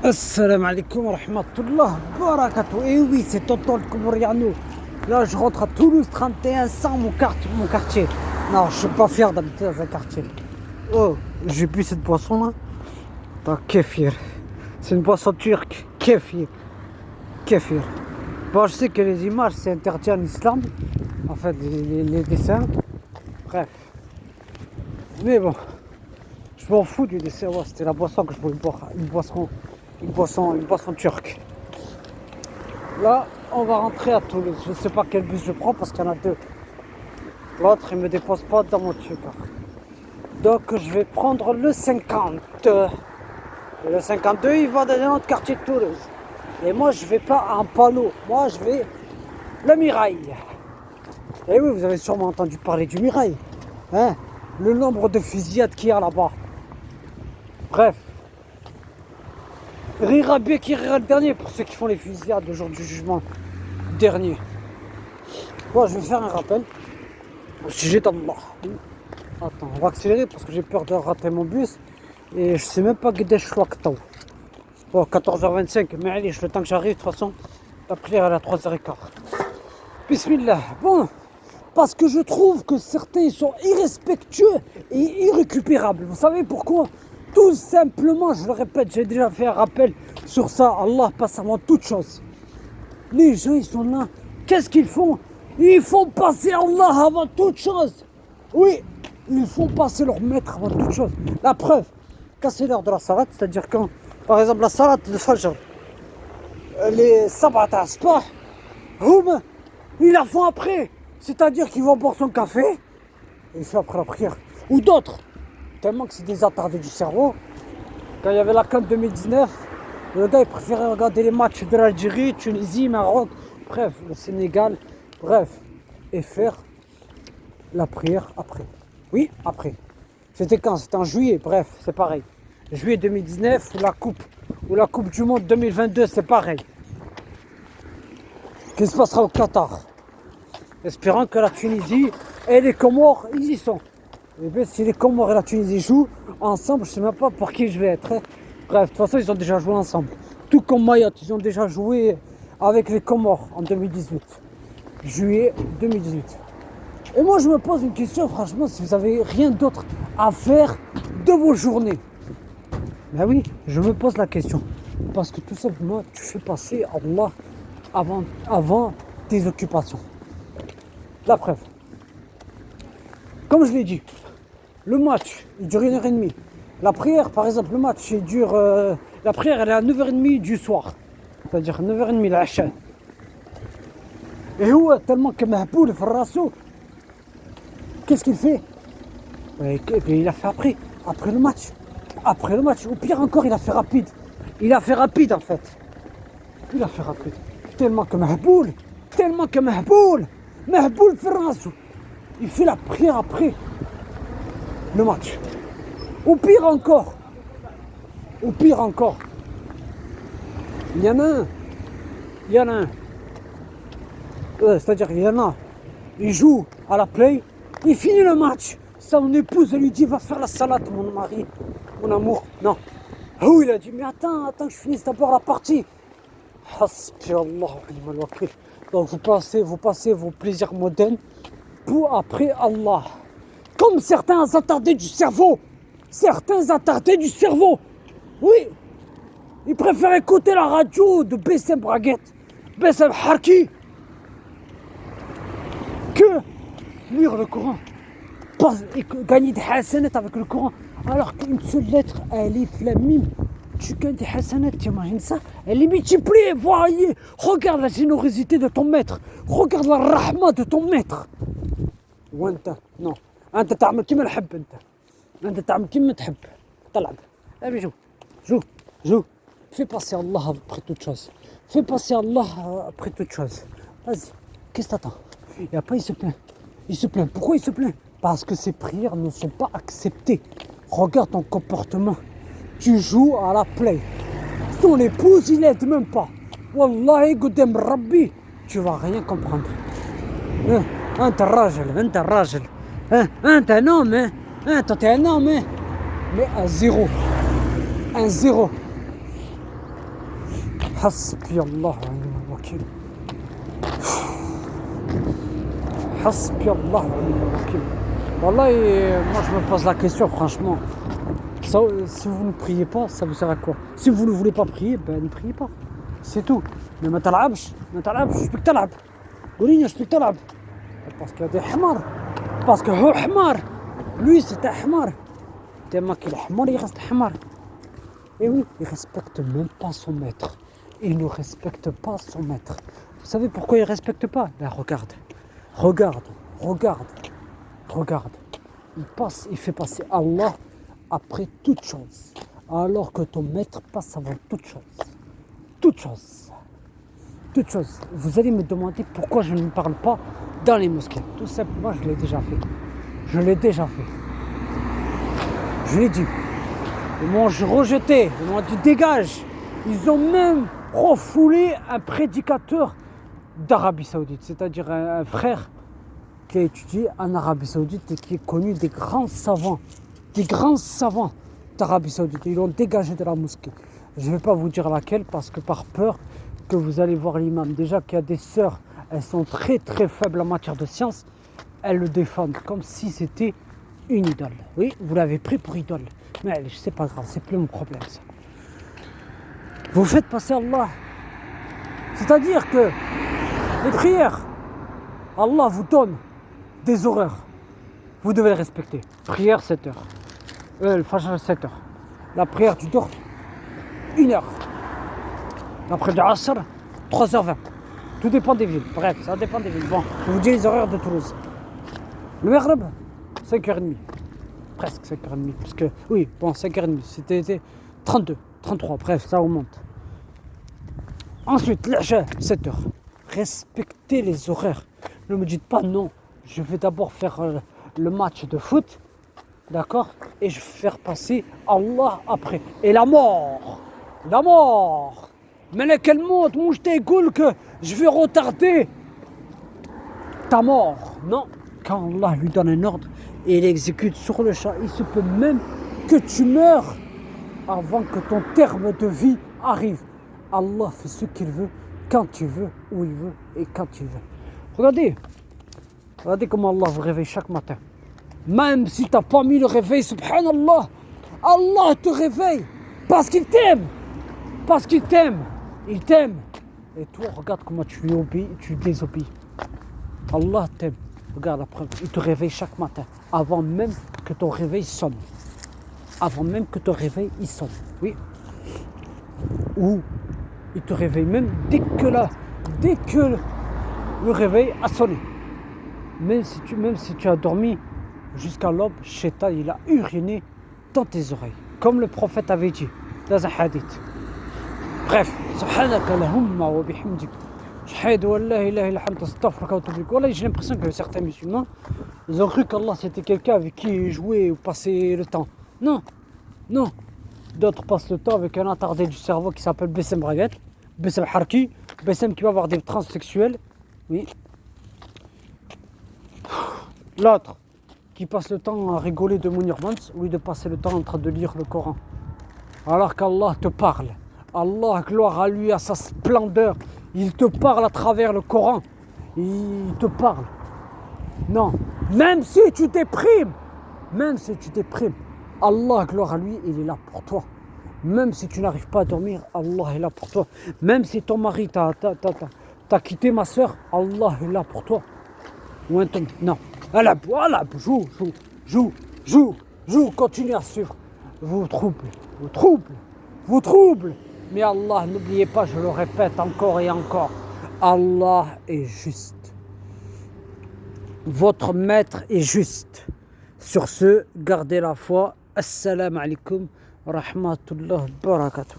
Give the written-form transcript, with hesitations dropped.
Assalamu alaikum wa rahmatullah barakatuh. Et oui, c'est Tonton le Comoriano. Là, je rentre à Toulouse 31 100, mon quartier. Non, je suis pas fier d'habiter dans un quartier. Oh, j'ai bu cette boisson là. Dans kéfir. C'est une boisson turque. Kéfir. Kéfir. Bon, je sais que les images, c'est interdit en islam. En fait, les dessins. Bref. Mais bon, je m'en fous du dessin. Ouais, c'était la boisson que je voulais boire. Une boisson turque. Là, on va rentrer à Toulouse. Je ne sais pas quel bus je prends parce qu'il y en a deux. L'autre, il ne me dépose pas dans mon truc. Donc, je vais prendre le 50. Et le 52, il va dans un autre quartier de Toulouse. Et moi, je vais pas en Palo. Moi, je vais le Mirail. Et oui, vous avez sûrement entendu parler du Mirail. Hein? Le nombre de fusillades qu'il y a là-bas. Bref. Rira bien qui rira le dernier pour ceux qui font les fusillades le jour du jugement dernier. Bon, je vais faire un rappel au sujet d'Allah. Attends, on va accélérer parce que j'ai peur de rater mon bus. Et je sais même pas que je suis à Bon, 14h25, mais allez, le temps que j'arrive, de toute façon, la prière elle est à 3h15. Bismillah. Bon, parce que je trouve que certains sont irrespectueux et irrécupérables. Vous savez pourquoi? Tout simplement, je le répète, j'ai déjà fait un rappel sur ça. Allah passe avant toute chose. Les gens, ils sont là. Qu'est-ce qu'ils font? Ils font passer Allah avant toute chose. Oui, ils font passer leur maître avant toute chose. La preuve, quand c'est l'heure de la salat, c'est-à-dire quand, par exemple, la salat de Fajr, les sabbats à Asbah, ils la font après. C'est-à-dire qu'ils vont boire son café et ils font après la prière. Ou d'autres, tellement que c'est des attardés du cerveau. Quand il y avait la CAN 2019, le gars il préférait regarder les matchs de l'Algérie, Tunisie, Maroc, bref, le Sénégal, bref, et faire la prière après. Oui, après. C'était quand? C'était en juillet, bref, c'est pareil. Juillet 2019 ou la coupe du Monde 2022, c'est pareil. Qu'est-ce qui se passera au Qatar? Espérant que la Tunisie et les Comores, ils y sont. Et bien, si les Comores et la Tunisie jouent ensemble, je ne sais même pas pour qui je vais être. Bref, de toute façon, ils ont déjà joué ensemble. Tout comme Mayotte, ils ont déjà joué avec les Comores en 2018. Juillet 2018. Et moi, je me pose une question, franchement, si vous n'avez rien d'autre à faire de vos journées. Ben oui, je me pose la question. Parce que tout simplement, tu fais passer Allah avant tes occupations. La preuve. Comme je l'ai dit, le match, il dure 1h30. La prière, par exemple, le match, il dure... la prière, elle est à 9h30 du soir. C'est-à-dire 9h30 l'Acha. Et où tellement que Mahboul, Farrasso, qu'est-ce qu'il fait? Et il a fait après le match. Après le match, ou pire encore, il a fait rapide. Il a fait rapide en fait. Il a fait rapide. Tellement que Mahboul Farrasso, il fait la prière après le match. Ou pire encore, il y en a un. C'est-à-dire, il y en a, il joue à la play, il finit le match. Son épouse lui dit, va faire la salade, mon mari, mon amour. Non. Oh, il a dit, mais attends que je finisse d'abord la partie. Donc vous passez vos plaisirs modernes pour après Allah. Comme certains attardés du cerveau. Oui. Ils préfèrent écouter la radio de Bessem Braguette, Bessem Harki, que lire le Coran. Gagner des hasanat avec le Coran. Alors qu'une seule lettre, alif, lam, mim, tu gagnes des hasanat, tu imagines ça? Elle est multipliée, voyez. Regarde la générosité de ton maître. Regarde la rahma de ton maître. وانت non. انت تعمل كيما نحب انت تعمل كيما تحب طلع. Allez, joue. Fais passer Allah après toute chose. Vas-y, qu'est-ce que t'attends? Et après il se plaint. Pourquoi il se plaint? Parce que ses prières ne sont pas acceptées. Regarde ton comportement. Tu joues à la play. Ton épouse, il aide même pas. Wallahi, Godem Rabbi, tu vas rien comprendre. انت الراجل انت un homme toi t'es un homme mais à zéro Hasbi Allah wa ni'mal wakil. Hasbi Allah wa ni'mal wakil. Wallah, moi je me pose la question, franchement. Ça, si vous ne priez pas, ça vous sert à quoi? Si vous ne voulez pas prier, ben ne priez pas. C'est tout. Mais ما تلعبش je peux que تلعب. قولي je peux que تلعب. Parce qu'il y a des حمار. Parce que هو حمار. Lui c'est un حمار. Tellement qu'il est حمار, il reste حمار. Et oui, il ne respecte même pas son maître. Il ne respecte pas son maître. Vous savez pourquoi il ne respecte pas? Ben regarde. Regarde. Il fait passer Allah après toute chose. Alors que ton maître passe avant toute chose. Toute chose. Vous allez me demander pourquoi je ne parle pas dans les mosquées. Tout simplement, je l'ai déjà fait. Je l'ai dit. Ils m'ont rejeté. Ils m'ont dit dégage. Ils ont même refoulé un prédicateur d'Arabie Saoudite. C'est-à-dire un frère qui a étudié en Arabie Saoudite et qui est connu des grands savants d'Arabie Saoudite. Ils l'ont dégagé de la mosquée. Je ne vais pas vous dire laquelle parce que par peur que vous allez voir l'imam. Déjà qu'il y a des sœurs, elles sont très très faibles en matière de science. Elles le défendent comme si c'était une idole. Oui, vous l'avez pris pour idole. Mais c'est pas grave, c'est plus mon problème ça. Vous faites passer Allah. C'est-à-dire que les prières, Allah vous donne des horaires. Vous devez les respecter. Prière 7 heures. Le Fajr 7 heures. La prière du Dhuhr 1 heure. La prière du Asr 3h20. Tout dépend des villes. Bref, ça dépend des villes. Bon, je vous dis les horaires de Toulouse. Le Maghreb 5h30. Presque 5h30. Parce que, oui, bon, 5h30. C'était 32, 33. Bref, ça augmente. Ensuite, l'Isha 7 heures. Respectez les horaires. Ne me dites pas non. Je vais d'abord faire le match de foot. D'accord? Et je vais faire passer Allah après. Et la mort. Mais quel monde, moi je t'égoule que je vais retarder ta mort. Non. Quand Allah lui donne un ordre et il exécute sur le champ, il se peut même que tu meurs avant que ton terme de vie arrive. Allah fait ce qu'il veut, quand il veut, où il veut et quand il veut. Regardez comment Allah vous réveille chaque matin. Même si tu n'as pas mis le réveil, subhanallah, Allah te réveille parce qu'il t'aime. Il t'aime. Et toi, regarde comment tu lui obéis, tu lui désobéis. Allah t'aime. Regarde la preuve. Il te réveille chaque matin avant même que ton réveil sonne. Oui. Ou il te réveille même dès que le réveil a sonné. Même si tu as dormi jusqu'à l'aube, Shaitan il a uriné dans tes oreilles. Comme le prophète avait dit dans un hadith. Bref, subhanaka Allahumma wa bihamdik. Shahadu wa la ilaha illa anta astaghfiruka wa atubu ilaik. Voilà, j'ai l'impression que certains musulmans, ils ont cru qu'Allah c'était quelqu'un avec qui jouer ou passer le temps. Non. D'autres passent le temps avec un attardé du cerveau qui s'appelle Bessem Braguet, Bessem Harki, Bessem qui va avoir des transsexuels. Oui. L'autre qui passe le temps à rigoler de Mounir Bans, au lieu de passer le temps en train de lire le Coran. Alors qu'Allah te parle. Allah, gloire à lui, à sa splendeur. Il te parle à travers le Coran. Il te parle. Non. Même si tu déprimes, Allah, gloire à lui, il est là pour toi. Même si tu n'arrives pas à dormir, Allah est là pour toi. Même si ton mari t'a quitté, ma soeur, Allah est là pour toi. Ou un ton, non. Allah, joue, continue à suivre. Vous trouble. Mais Allah, n'oubliez pas, je le répète encore et encore, Allah est juste. Votre maître est juste. Sur ce, gardez la foi. Assalamu alaikum wa rahmatullahi wa barakatuh.